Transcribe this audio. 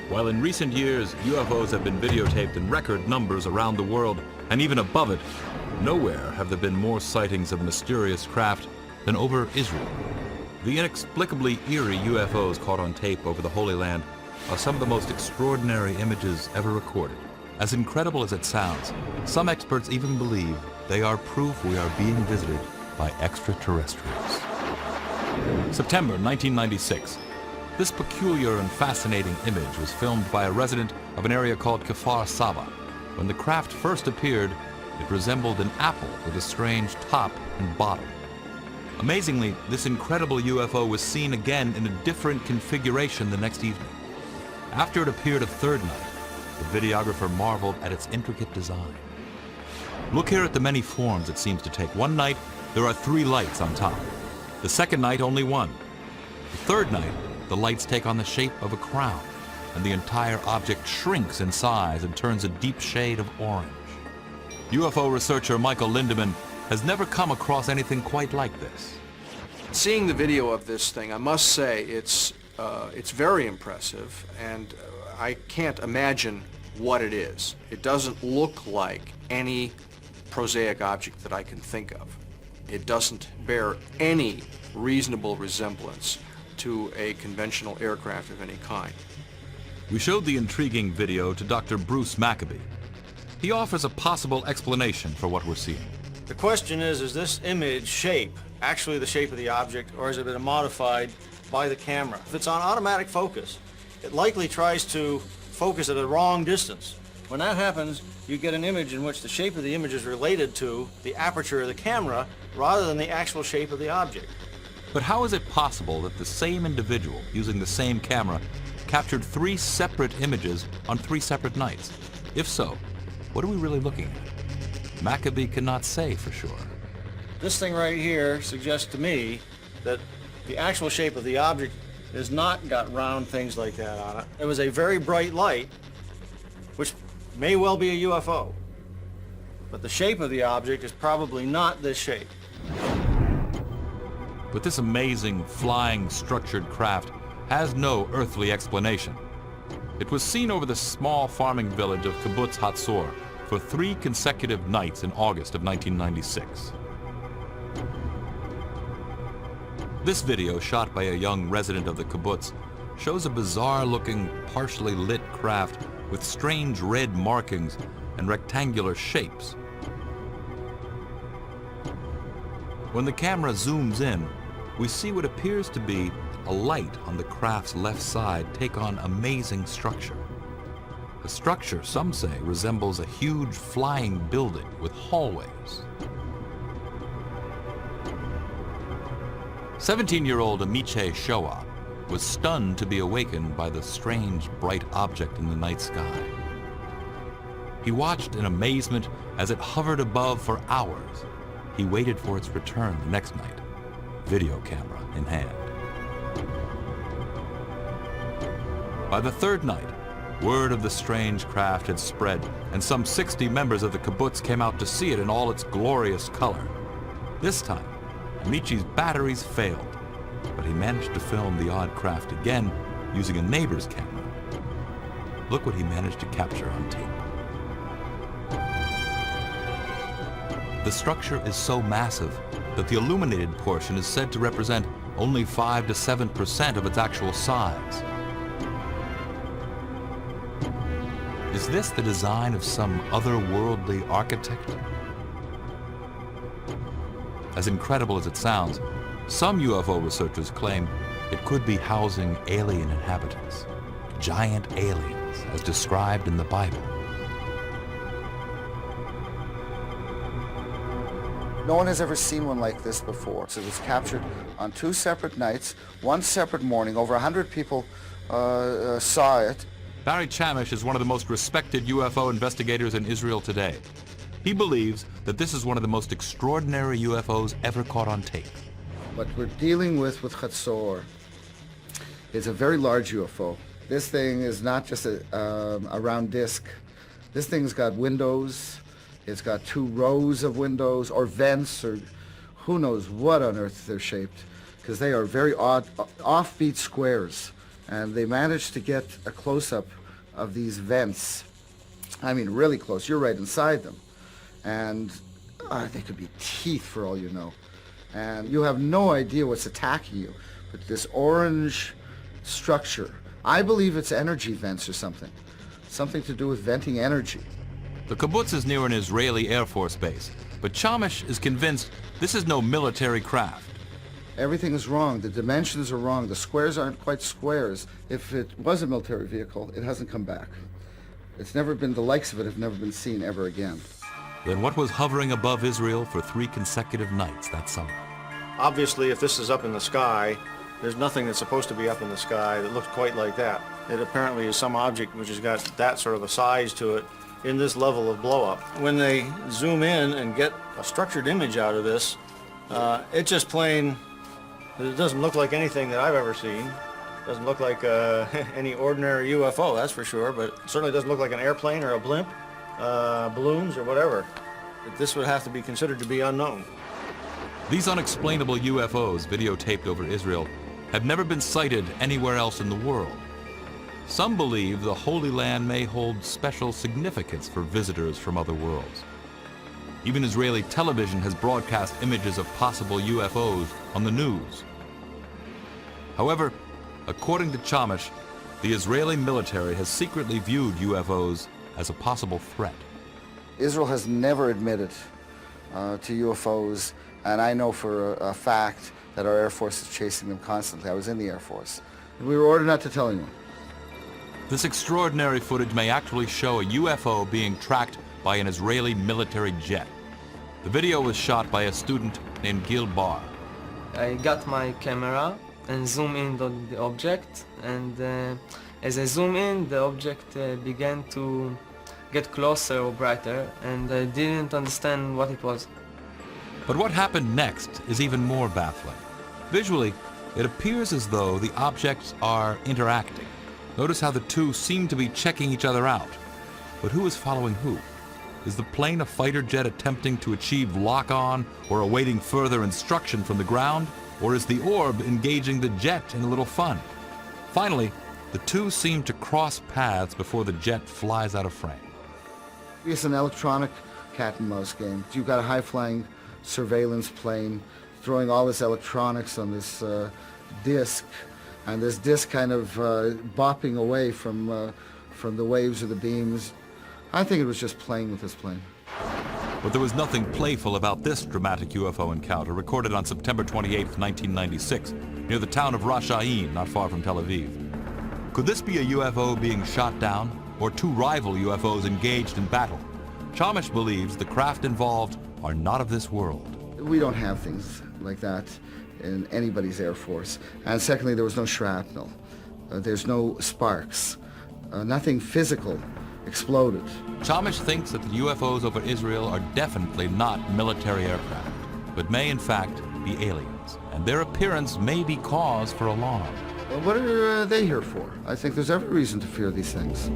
While in recent years, UFOs have been videotaped in record numbers around the world, and even above it, nowhere have there been more sightings of mysterious craft than over Israel. The inexplicably eerie UFOs caught on tape over the Holy Land are some of the most extraordinary images ever recorded. As incredible as it sounds, some experts even believe they are proof we are being visited by extraterrestrials. September 1996. This peculiar and fascinating image was filmed by a resident of an area called Kfar Saba. When the craft first appeared, it resembled an apple with a strange top and bottom. Amazingly, this incredible UFO was seen again in a different configuration the next evening. After it appeared a third night, the videographer marveled at its intricate design. Look here at the many forms it seems to take. One night, there are 3 lights on top. The second night, only 1. The third night, the lights take on the shape of a crown, and the entire object shrinks in size and turns a deep shade of orange. UFO researcher Michael Lindemann has never come across anything quite like this. Seeing the video of this thing, I must say it's very impressive, and I can't imagine what it is. It doesn't look like any prosaic object that I can think of. It doesn't bear any reasonable resemblance to a conventional aircraft of any kind. We showed the intriguing video to Dr. Bruce Maccabee. He offers a possible explanation for what we're seeing. The question is this image shape actually the shape of the object, or has it been modified by the camera? If it's on automatic focus, it likely tries to focus at a wrong distance. When that happens, you get an image in which the shape of the image is related to the aperture of the camera rather than the actual shape of the object. But how is it possible that the same individual, using the same camera, captured 3 separate images on 3 separate nights? If so, what are we really looking at? Maccabee cannot say for sure. This thing right here suggests to me that the actual shape of the object has not got round things like that on it. It was a very bright light, which may well be a UFO. But the shape of the object is probably not this shape. But this amazing, flying, structured craft has no earthly explanation. It was seen over the small farming village of Kibbutz Hatzor for 3 consecutive nights in August of 1996. This video, shot by a young resident of the kibbutz, shows a bizarre-looking, partially lit craft with strange red markings and rectangular shapes. When the camera zooms in, we see what appears to be a light on the craft's left side take on amazing structure. The structure, some say, resembles a huge flying building with hallways. 17-year-old Amiche Shoah was stunned to be awakened by the strange, bright object in the night sky. He watched in amazement as it hovered above for hours. He waited for its return the next night, video camera in hand. By the third night, word of the strange craft had spread, and some 60 members of the kibbutz came out to see it in all its glorious color. This time, Amiche's batteries failed, but he managed to film the odd craft again using a neighbor's camera. Look what he managed to capture on tape. The structure is so massive that the illuminated portion is said to represent only 5 to 7% of its actual size. Is this the design of some otherworldly architect? As incredible as it sounds, some UFO researchers claim it could be housing alien inhabitants, giant aliens as described in the Bible. No one has ever seen one like this before. So it was captured on 2 separate nights, 1 separate morning. Over 100 people saw it. Barry Chamish is one of the most respected UFO investigators in Israel today. He believes that this is one of the most extraordinary UFOs ever caught on tape. What we're dealing with Hatzor is a very large UFO. This thing is not just a round disc. This thing's got windows. It's got 2 rows of windows or vents, or who knows what on earth they're shaped, because they are very odd, offbeat squares. And they managed to get a close-up of these vents. I mean, really close. You're right inside them. And they could be teeth for all you know. And you have no idea what's attacking you. But this orange structure, I believe it's energy vents or something. Something to do with venting energy. The kibbutz is near an Israeli Air Force base, but Chamish is convinced this is no military craft. Everything is wrong. The dimensions are wrong. The squares aren't quite squares. If it was a military vehicle, it hasn't come back. It's never been, the likes of it have never been seen ever again. Then what was hovering above Israel for 3 consecutive nights that summer? Obviously, if this is up in the sky, there's nothing that's supposed to be up in the sky that looks quite like that. It apparently is some object which has got that sort of a size to it in this level of blow-up. When they zoom in and get a structured image out of this, it just plain, it doesn't look like anything that I've ever seen. It doesn't look like any ordinary UFO, that's for sure, but it certainly doesn't look like an airplane or a blimp, balloons or whatever. This would have to be considered to be unknown. These unexplainable UFOs videotaped over Israel have never been sighted anywhere else in the world. Some believe the Holy Land may hold special significance for visitors from other worlds. Even Israeli television has broadcast images of possible UFOs on the news. However, according to Chamish, the Israeli military has secretly viewed UFOs as a possible threat. Israel has never admitted to UFOs, and I know for a fact that our Air Force is chasing them constantly. I was in the Air Force. We were ordered not to tell anyone. This extraordinary footage may actually show a UFO being tracked by an Israeli military jet. The video was shot by a student named Gil Bar. I got my camera and zoom in on the object, and as I zoom in, the object began to get closer or brighter, and I didn't understand what it was. But what happened next is even more baffling. Visually, it appears as though the objects are interacting. Notice how the two seem to be checking each other out. But who is following who? Is the plane a fighter jet attempting to achieve lock-on or awaiting further instruction from the ground? Or is the orb engaging the jet in a little fun? Finally, the two seem to cross paths before the jet flies out of frame. It's an electronic cat and mouse game. You've got a high-flying surveillance plane throwing all this electronics on this disc, and this disc kind of bopping away from the waves or the beams. I think it was just playing with this plane. But there was nothing playful about this dramatic UFO encounter recorded on September 28, 1996, near the town of Rosh Ain, not far from Tel Aviv. Could this be a UFO being shot down, or two rival UFOs engaged in battle? Chamish believes the craft involved are not of this world. We don't have things like that in anybody's Air Force. And secondly, there was no shrapnel. There's no sparks. Nothing physical exploded. Chamish thinks that the UFOs over Israel are definitely not military aircraft, but may in fact be aliens, and their appearance may be cause for alarm. Well, what are they here for? I think there's every reason to fear these things.